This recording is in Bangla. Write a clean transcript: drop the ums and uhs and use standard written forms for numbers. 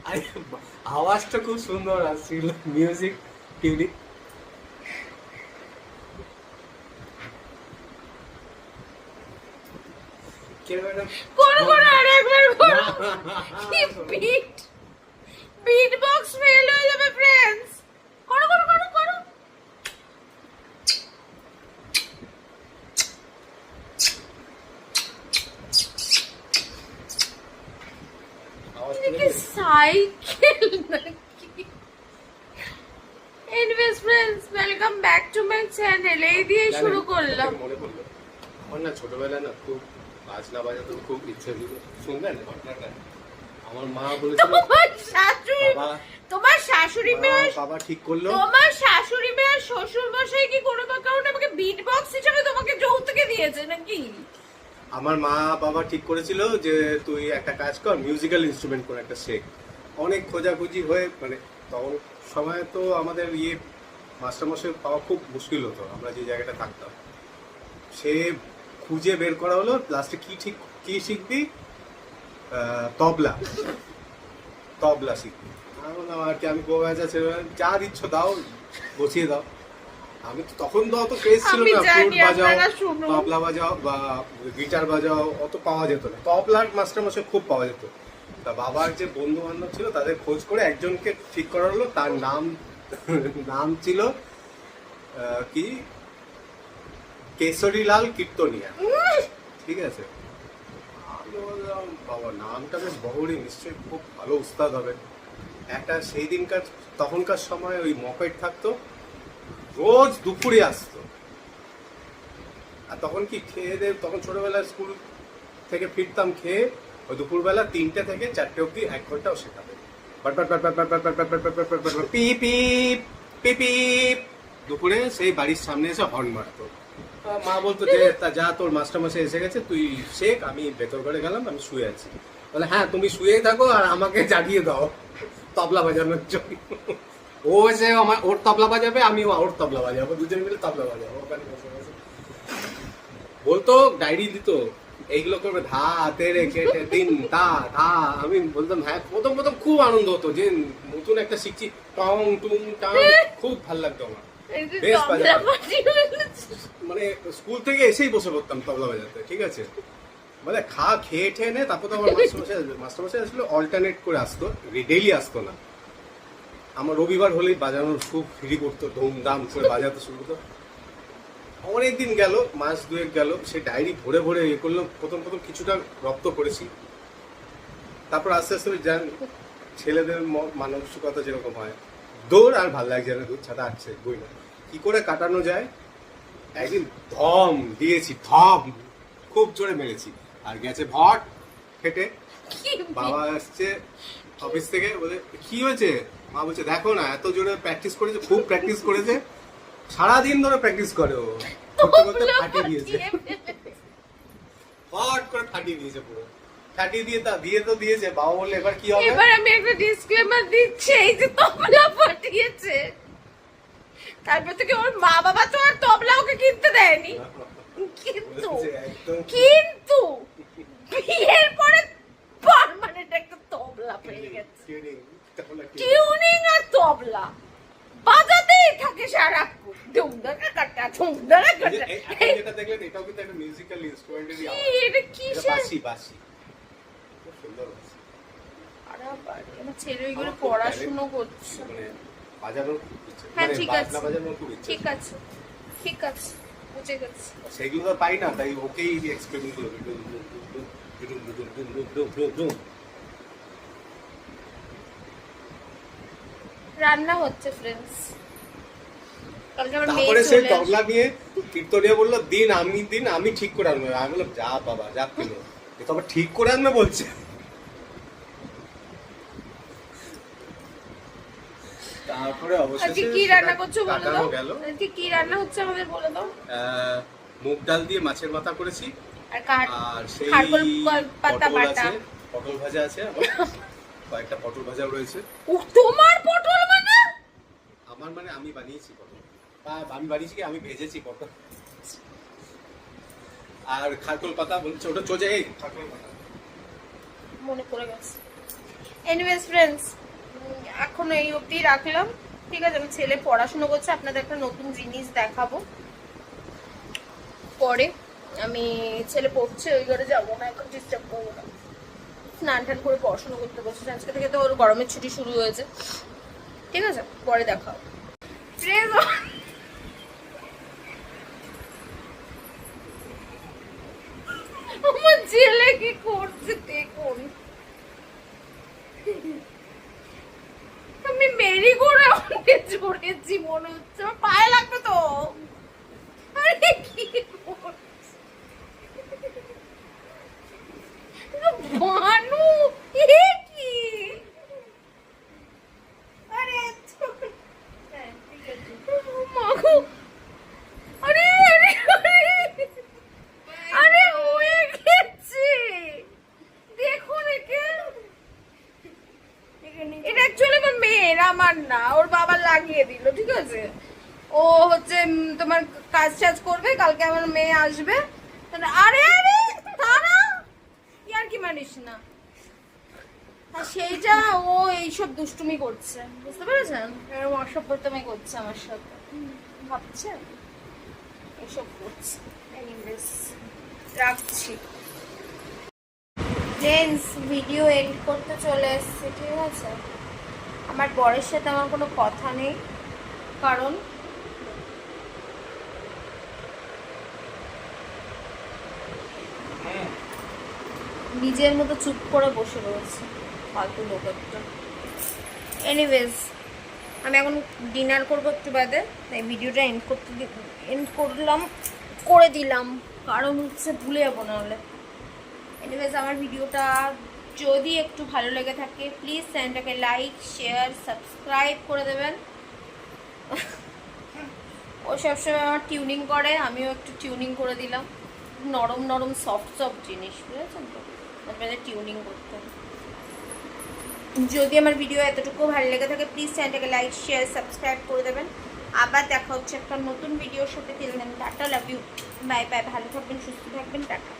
আরে আওয়াজটা খুব সুন্দর আসছিল, মিউজিক টিউনিক। বিট বক্স ফেল হয়ে যাবে फ्रेंड्स। করো করো করো করো। এটা সাইকেল নাকি? Anyways friends, welcome back to my channel. এই দিয়ে শুরু করলাম। মনে পড়লো আমার না ছোটবেলায় না খুব বাজনা বাজাতে খুব ইচ্ছে ছিল। শুনবেন ঘটনাটা? আমার মা বলেছিল তোমার শাশুড়ি মেয়ে, বাবা ঠিক করলো, তোমার শাশুড়ি মেয়ে আর শ্বশুর মশাই কি কোনো কারণে আমাকে বিট বক্স হিসেবে তোমাকে যৌতুকে দিয়েছে নাকি? আমার মা বাবা ঠিক করেছিল যে তুই একটা কাজ কর, মিউজিক্যাল ইনস্ট্রুমেন্ট করে একটা শেখ। অনেক খোঁজাখুঁজি হয়ে, মানে তখন সময় তো আমাদের মাস্টারমশাই পাওয়া খুব মুশকিল হতো, আমরা যে জায়গাটা থাকতাম। সে খুঁজে বের করা হলো, লাস্টে কি শিখবি? তবলা। তবলা শিখবি। আমি বললাম আর কি, আমি গোবাজা ছেলে, যা দিচ্ছ দাও, বসিয়ে দাও। আমি তো তখন তো অত ক্রেজ ছিল না, ফ্লুট বাজাও, তবলা বাজাও বা গিটার বাজাও অত পাওয়া যেত না। তবলার মাস্টারমশাই খুব পাওয়া যেত। তা বাবার যে বন্ধু বান্ধব ছিল তাদের খোঁজ করে একজনকে ঠিক করা হলো। তার নাম ছিল কি, কেশরীলাল কীর্তনিয়া। ঠিক আছে, আমি বললাম বাবা নামটা বেশ বহরি, নিশ্চয়ই খুব ভালো উস্তাদ হবে। একটা সেই দিনকার তখনকার সময় ওই মপেড থাকতো, রোজ দুপুরে আসতো। আর তখন কি খেয়ে দে, তখন ছোটবেলায় স্কুল থেকে ফিরতাম খেয়ে, ওই দুপুরবেলা 3টে থেকে 4টে অব্দি 1 ঘন্টাও শেখাবে। দুপুরে সেই বাড়ির সামনে এসে হর্ন মারতো। মা বলতো যে তা যা, তোর মাস্টারমশাই এসে গেছে, তুই শেখ। আমি ভেতর ঘরে গেলাম, আমি শুয়ে আছি। বলে হ্যাঁ তুমি শুয়েই থাকো আর আমাকে জাগিয়ে দাও তবলা বাজানোর জন্য। ও এসে ওর তবলা বাজাবে, আমি ওর তবলা বাজাবো, দুজন মিলে তবলা বাজাবো। ওখানে বসে বসে বলতো, ডায়েরি দিত, এইগুলো করবে, ধা তেরে কেটে দিন তা ধা। আমি বলতাম হ্যাঁ। প্রথম খুব আনন্দ হতো যে নতুন একটা শিখছি, টং টুং টাং, খুব ভালো লাগতো আমার। বেশ মানে স্কুল থেকে এসেই বসে পড়তাম তবলা বাজাতে। ঠিক আছে, মানে খেয়ে ঠেয়ে নে। তারপর তো আমার মাস্টারমশাই আসলে অল্টারনেট করে আসতো, ডেইলি আসতো না। আমার রবিবার হলেই বাজানোর খুব ফ্রি করতো, ধুমধাম করে বাজাতে শুরু করতো। অনেকদিন গেল, মাস 2 গেল, সে ডায়েরি ভরে ভরে ইয়ে করলো। প্রথম কিছুটা রপ্ত করেছি। তারপর আস্তে আস্তে জান, ছেলেদের মানসিকতা যেরকম হয়, দৌড় আর ভাল লাগছে না, দূর ছাতা আসছে বই না, কি করে কাটানো যায়। একদিন ধম দিয়েছি, খুব জোরে মেরেছি, আর গেছে ভট ফেটে। বাবা আসছে অফিস থেকে, বলে কি হয়েছে? মা বলছে দেখো না, এত জোরে প্র্যাকটিস করেছে, খুব প্র্যাকটিস করেছে, সারাদিন ধরে প্র্যাকটিস করে, ও করতে করতে ফাটিয়ে দিয়েছে। ফট করে ফাটিয়ে দিয়েছে পুরো। ফাটিয়ে দিয়েছে। বাবা বললে এবার কি হবে? এবার আমি একটা ডিসক্লেমার দিচ্ছি, এই যে তবলা ফাটিয়েছে, তারপর থেকে ওর মা বাবা তো আর তবলা ওকে কিনতে দেয়নি। কিন্তু বিয়ের পরে পার্মানেন্ট একটা তবলা পেয়ে গেছে। টিউনিং আর তবলা বাজাতেই থাকে সারাক্ষণ, ধুমধাকা কাটা ধুমধাকা কাটা। এটা দেখলেন, এটাও কিন্তু একটা মিউজিক্যাল ইনস্ট্রুমেন্টেরই আওয়াজ। এটা কিসের বাঁশি। খুব সুন্দর বাঁশি। আরে বাবা, আমার ছেলে ওইগুলো পড়াশোনা করছে, মানে বাজানোর ইচ্ছে, হ্যাঁ মানে ঠিক আছে, বাজনা বাজানোর খুব ইচ্ছে। ঠিক আছে ঠিক আছে, বুঝে গেছি। সেগুলো তো পাই না, তাই ওকেই এক্সপেরিমেন্ট করবে। রান্না হচ্ছে फ्रेंड्स। তারপরে সে তবলা নিয়ে কীর্তনিয়া বললো দিন আমি ঠিক করে আনবো। আমি বললাম যা বাবা যা, পেল এ তো আবার ঠিক করে আনবে বলছে। তারপরে অবশ্যই কি রান্না করছো বলে দাও, আজকে কি রান্না হচ্ছে আমাদের বলে দাও। মুগ ডাল দিয়ে মাছের মাথা করেছি, আর সেই পাতা বাটা, পটল ভাজা আছে, কয়েকটা পটল ভাজাও রয়েছে। তোমার পটল মানে? আমার মানে আমি বানিয়েছি পটল, আমি বানিয়েছি কি, আমি ভেজেছি পটল। আর খারকোল পাতা বলছে, ওটা চোজে, এই খারকোল পাতা মনে পড়ে গেছে। এনিওয়েজ ফ্রেন্ডস, এখন এই অবধি রাখলাম, ঠিক আছে? আমি ছেলে পড়াশোনা করছে, আপনাদের একটা নতুন জিনিস দেখাবো পরে। আমি ছেলে পড়ছে, ওই ঘরে যাবো না, এখন ডিস্টার্ব করবো না। স্নান টান করে পড়াশোনা করতে বসেছে, আজকে থেকে তো ওর গরমের ছুটি শুরু হয়েছে, ঠিক আছে? পরে দেখাও। আমার ছেলে কি করছে দেখুন, আমি মেরি করে অনেক জড়েছি মনে হচ্ছে, আমার পায়ে লাগবে তো। আরে কি করছে বানু, এ কি? আরে মাগো, আরে আরে আরে হয়ে গেছে, দেখুন একে। এটা অ্যাকচুয়ালি আমার মেয়ের, আমার না, ওর বাবা লাগিয়ে দিল, ঠিক আছে? ও হচ্ছে তোমার কাজ টাজ করবে, কালকে আমার মেয়ে আসবে। আরে আরে তারা ইয়ার কি মানিস না, আর সেইটা ও এইসব দুষ্টুমি করছে, বুঝতে পেরেছেন? এরকম অসভ্যতামি করছে আমার সাথে, ভাবছেন এসব করছে। এনিওয়েজ রাখছি ফ্রেন্ডস, ভিডিও এডিট করতে চলে এসেছে, ঠিক আছে? আমার বরের সাথে আমার কোনো কথা নেই, কারণ নিজের মতো চুপ করে বসে রয়েছে ফালতু লোকেরটা। এনিওয়েজ আমি এখন ডিনার করবো একটু বাদে, তাই ভিডিওটা এন্ড করে দিলাম, কারণ হচ্ছে ভুলে যাবো না হলে। এনিওয়েজ আমার ভিডিওটা যদি একটু ভালো লেগে থাকে প্লিজ চ্যানেলটাকে লাইক শেয়ার সাবস্ক্রাইব করে দেবেন। ও সবসময় আমার টিউনিং করে, আমিও একটু টিউনিং করে দিলাম, নরম নরম সফট সফট জিনিস, বুঝেছেন তো? আপনাদের টিউনিং করতে হবে। যদি আমার ভিডিও এতটুকু ভালো লেগে থাকে প্লিজ চ্যানেলটাকে লাইক শেয়ার সাবস্ক্রাইব করে দেবেন। আবার দেখা হচ্ছে একটা নতুন ভিডিওর সাথে। Tata, love you, bye bye, ভালো থাকবেন, সুস্থ থাকবেন, টাটা।